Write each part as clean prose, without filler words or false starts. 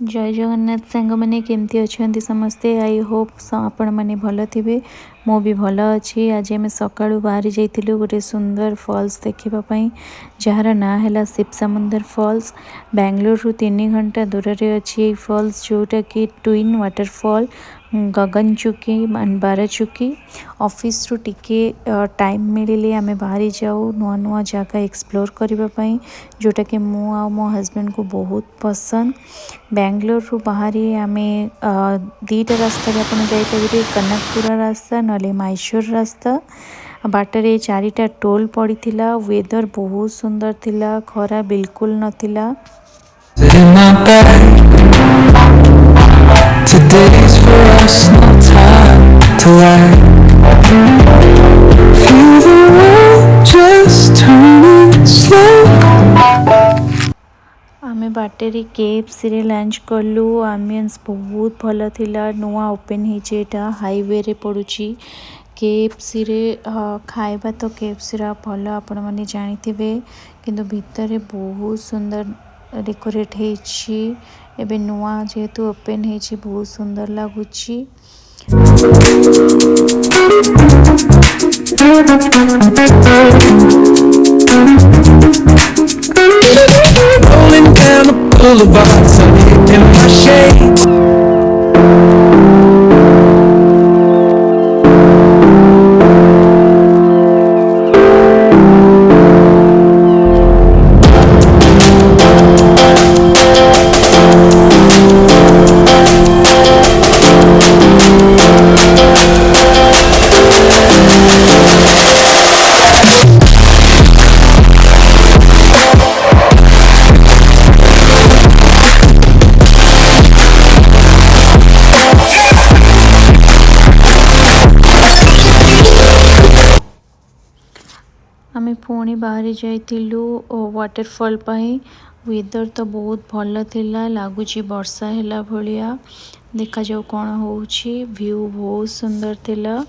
जय जगन्नाथ सांग मैंने केमती अच्छा समस्ते आई होप आपण मैंने भल थे मु भी भल अच्छी आज आम सका बाहरी जाइलु गोटे सुंदर फॉल्स देखापी जार ना है शिव समुंदर फॉल्स बेंगलोर रु 3 घंटा दूर रे अच्छी फॉल्स जोटा कि ट्विन वाटरफॉल गगनचुकी बाराचुकी ऑफिस रु टिके टाइम मिले आम बाहरी जाऊ नुआ नुआ जगह एक्सप्लोर करने जोटा कि मु आ मो हस्बैंड को बहुत पसंद। बेंगलोर रु बाहरी आम दीटा रास्ता आप जापर कनकपुरा रास्ता नले मैसूर रास्ता बाटर चारिटा टोल पड़ी थिला। वेदर बहुत सुंदर थिला, खरा बिल्कुल नथिला। Today's for us, no time to lie. Feel the world just turning slow. आमे बाटेरी केएफसी रे लंच कलु। आम्बियंस बहुत भल थिला, नुआ ओपन होइचे, एटा हाईवे रे पड़ुची। केएफसी रे खाइबा तो केएफसी रा भल आपण माने जानिथिबे, किंतु भितरे बहुत सुंदर डेकोरेट होइची। एबे नुआ जेहेतु ओपन होइची बहुत सुंदर लागुची। Rolling down the boulevard, sun hitting my shades. आमे पुणी बाहरी जाइलु वाटरफॉल पाई। वेदर तो बहुत भल थिला, लगुच वर्षा हैला भलिया। देखा जाऊ कौन होउची। व्यू बहुत सुंदर थिला।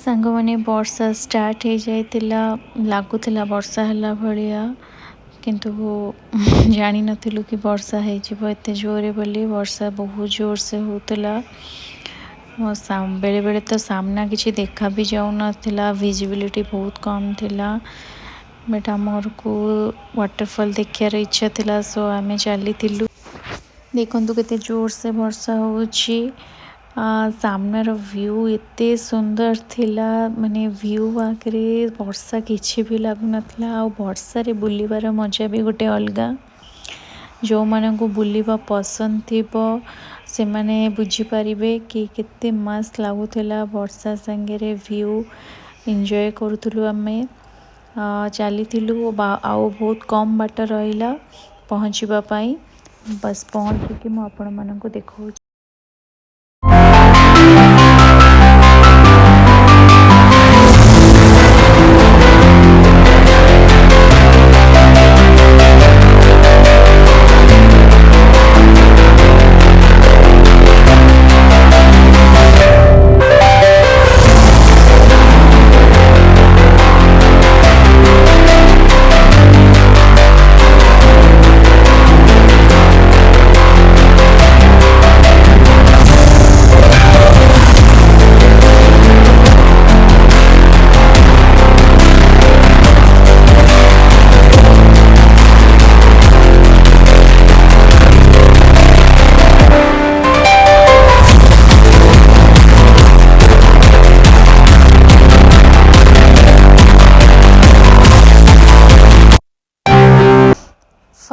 सांग मैंने वर्षा स्टार्ट हो जाइतिला, लगुला वर्षा हैला भलिया, किंतु जानी नथिलु कि वर्षा हो एते जोरे बोली। वर्षा बहुत जोर से होतला। बेले बेले तो सामना किसी देखा भी जाऊ नथिला, विजिबिलिटी बहुत कम थिला। बट आमर को वाटरफॉल देखार इच्छा थिला, सो आमे चली थिलु। देखंतु केते जोर से वर्षा होउची। सामनार व्यू एते सुंदर थिला, माने व्यू आगरे वर्षा किछि भी लागु नथला। आ वर्षा रे बुलिबार मजा भी गोटे अलगा। जो माने को बुलिबा पसंद थिबो से माने बुझी परिबे कि केते मस्त लागुथिला। वर्षा संगे रे व्यू एंजॉय करूथुलु। आमे चलीथिलु आउ बहुत कम बाट रहिला पहुँचवा पाई। बस पहुँच कि मु आपण मानक देखौ।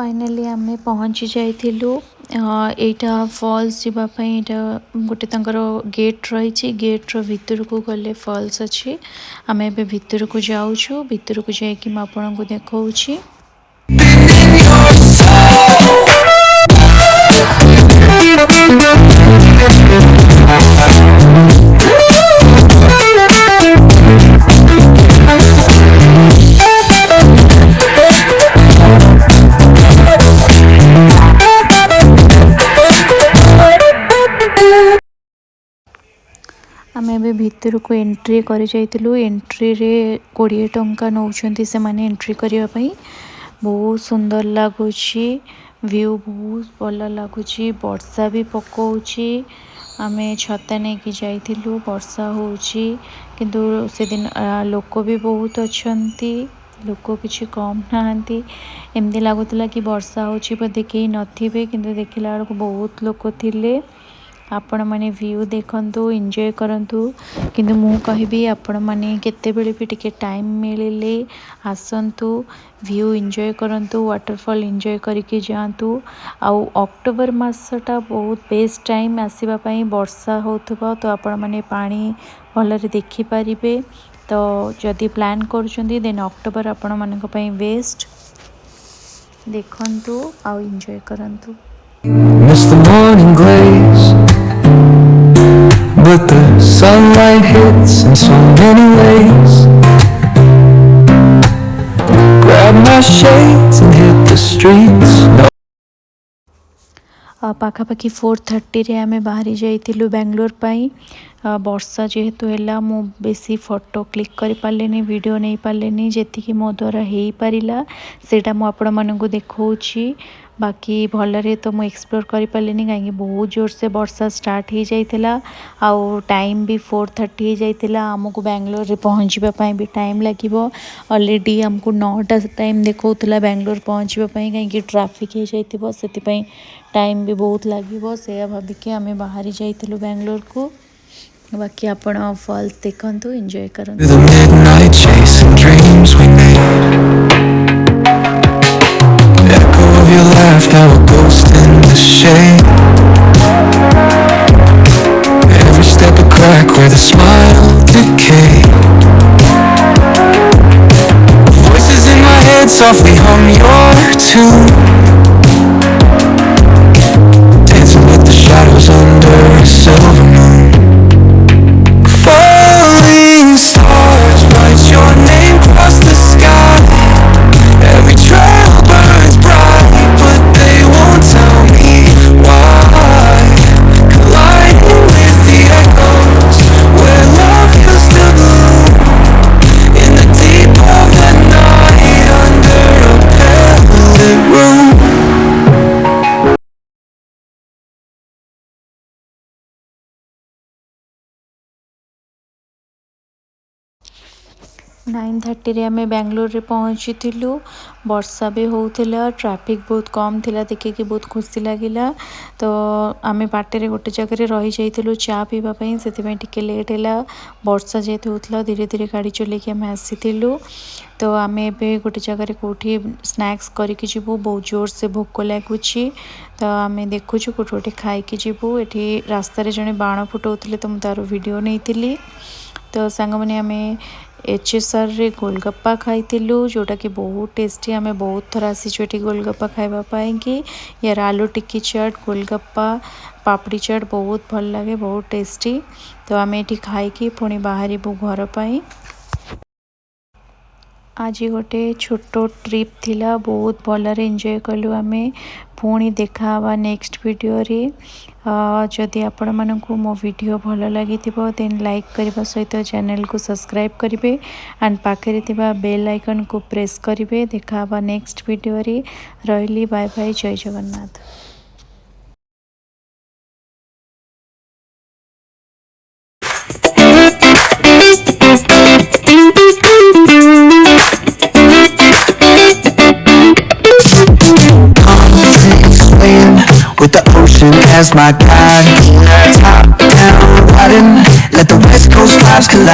फाइनाली आमे पहुँची जाइथिलु एटा फॉल्स जीवापाई एटा गोटे तांकर गेट रही गेट रो भितर को गले फॉल्स अच्छी आमे एबे भितर को जाऊछु भितर को जाइकी मैं आपन को देखाऊछि। आमे एबे भितर को एंट्री करि जाइतिलु एंट्री रे 20 टंका नौछंती से माने एंट्री करिया पई बहुत सुंदर लागुची व्यू बहुत भल लागुची वर्षा भी पकोउची आमे छता नै कि जाइतिलु वर्षा होउची किंतु से दिन लोक भी बहुत अछंती लोक किछि कम नाहंती एमदी लागुतला कि वर्षा होउची बदे केही नथिबे किंतु देखिला बेलको बहुत लोक थिले। आपण माने व्यू देखंतु एंजॉय करंतु किंतु मु कहबी आपण माने केते बेले भी टिके टाइम मिलिले आसंतु व्यू एंजॉय करंतु वाटरफॉल एंजॉय करके जांतु आउ अक्टोबर मासटा बहुत बेस्ट टाइम आसीबा पई वर्षा होथबो तो आपण माने पानी भलरे देखि परिबे तो जदि प्लान करछंती देन अक्टोबर आपण मानक पई बेस्ट देखंतु आउ एंजॉय करंतु। Miss the morning glaze, but the sunlight hits in so many ways. Grab my shades and hit the streets. No. पाखापाखि 4:30 रे आमे बाहरी जाइतिलु बेंगलोर पाई वर्षा जेहेतु है मु बेसी फोटो क्लिक कर पारे वीडियो नहीं पारे जी मो द्वारा हो पारा सेटा मु आपण मानक देखौछि बाकी भलरे तो मु एक्सप्लोर कर पारे कहीं बहुत जोर से वर्षा स्टार्ट हो जाइतिला आउ टाइम भी 4:30 हो जाइतिला आमको बेंगलोर रे पहुँचवाई भी टाइम लगिबो ऑलरेडी हमको 9टा टाइम देखौतला बेंगलोर पहुँचवाई कहीं ट्रैफिक हो जाइतिबो सेति टाइम भी बहुत लगिबो से भाविकी आमे बाहरी जाइतिलु बेंगलोर को बाकी आपण फॉल्स देखंतु एंजॉय करंतु। The midnight chasing dreams we made. Echo of your laugh, now a ghost in the shade. Every step a crack where the smile decayed. Voices in my head softly hum your tune. Dancing with the shadows under a silver moon. Falling stars write your name across the sky. Every trail burns bright, but they won't tell me why. Colliding with the echoes where love used to bloom. In the deep of the night under a pale lit room. 9:30 रे आमे बेंगलोर रे पहुँची थिलु वर्षा भी होउथिला traffic बहुत कम थिला देखे कि बहुत खुशी लागिला तो आमे बाटे रे गोटे जगह रे रही जाइथिलु चा पीबा पई सेति पई टिके लेट हैला वर्षा जेते होउथिला धीरे धीरे गाड़ी चले के आमे आसीथिलु तो आमे एबे गोटे जगह रे कोठी स्नैक्स करिके जीवु बहुत जोर से भूख लागुची तो आमे देखुछु कोठी कोठी खाई के जीवु एठी रास्ता रे जने बाण फुटौथिले तो म तारो वीडियो नैतिली तो सांग माने आमे एचएसआर रे गोलगप्पा खाइथिलु जोटा कि बहुत टेस्टी आमे बहुत थर आसीछु एठी गोलगप्पा खाइबा पाई कि यार आलू टिक्की चाट गोलगप्पा पापड़ी चाट बहुत भल लागे बहुत टेस्टी तो आमे एठी खाई कि पुणी बाहरी बु घर पाई आज गोटे छोटो ट्रिप थिला बहुत भलरे एंजॉय कलु आमे पुणी देखा नेक्स्ट वीडियो रे जदि आपण मानकु मो वीडियो भल लगी देन लाइक करने सहित चैनल को सब्सक्राइब करेंगे एंड पाखे बेल आइकन को प्रेस करेंगे देखा नेक्स्ट वीडियो रे रही बाय बाय जय Jagannath. With the ocean as my guide, top down riding, let the west coast vibes collide.